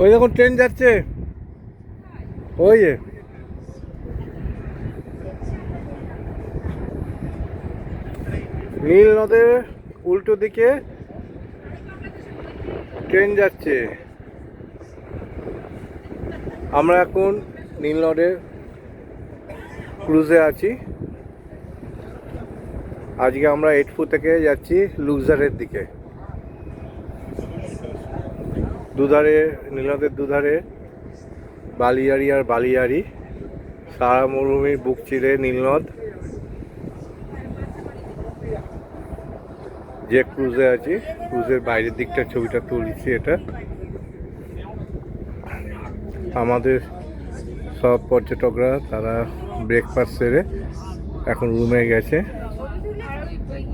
ওই দেখুন ট্রেন যাচ্ছে, ওই যে নীল নদের উল্টো দিকে ট্রেন যাচ্ছে। আমরা এখন নীল নদের ক্রুজে আছি। আজকে আমরা এটফু থেকে যাচ্ছি লুকজারের দিকে। দুধারে নীল নদের দুধারে বালিয়াড়ি আর বালিয়াড়ি, সারা মরুভূমির বুক চিরে নীলনদ। যে ক্রুজে আছি, ক্রুজের বাইরের দিকটা ছবিটা তুলছি। এটা আমাদের সব পর্যটকরা, তারা ব্রেকফাস্ট সেরে এখন রুমে গেছে।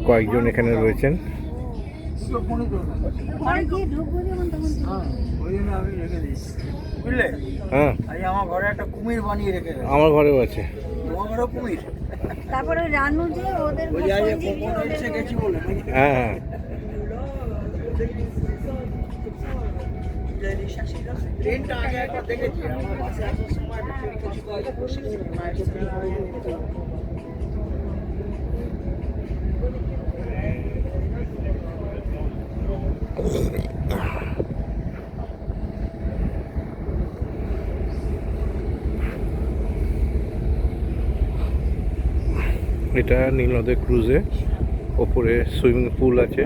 কয়েকজন এখানে রয়েছেন। হ্যাঁ, আমার ঘরে একটা কুমির বানিয়ে রেখে, আমার ঘরেও আছে। কুমির, তারপরে রানু যে ওদের গেছি বলে। হ্যাঁ হ্যাঁ, ট্রেনটা আগে একবার দেখেছি, আমার বাসে আসার সময় এটা নীল নদের ক্রুজে। ওপরে সুইমিং পুল আছে।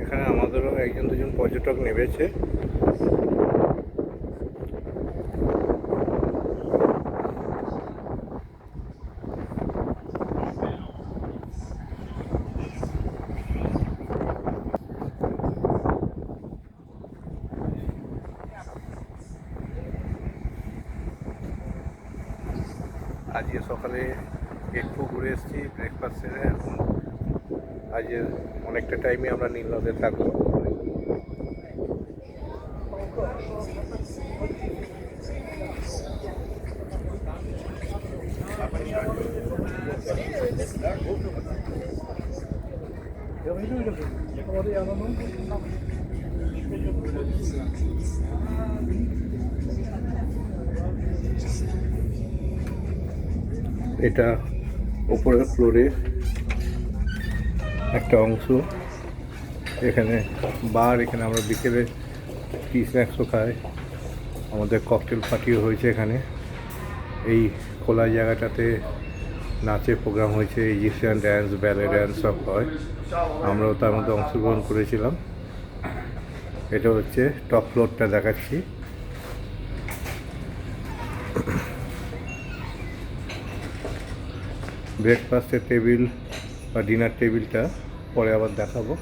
এখানে আমাদেরও একজন দুজন পর্যটক নেমেছে। আজকে সকালে একটু ঘুরে এসেছি ব্রেকফাস্ট সেরে। এখন আজকে অনেকটা টাইমে আমরা নীল নদে থাকবো। এটা উপরের ফ্লোরের একটা অংশ। এখানে বার, এখানে আমরা বিকেলে টি স্ন্যাক্সও খাই। আমাদের ককটেল পার্টিও হয়েছে এখানে। এই খোলা জায়গাটাতে নাচের প্রোগ্রাম হয়েছে, ইজিপশিয়ান ড্যান্স, ব্যালে ড্যান্স সব হয়। আমরাও তার মধ্যে অংশগ্রহণ করেছিলাম। এটা হচ্ছে টপ ফ্লোরটা দেখাচ্ছি। ব্রেকফাস্টের টেবিল বা ডিনার টেবিলটা পরে আবার দেখাবো।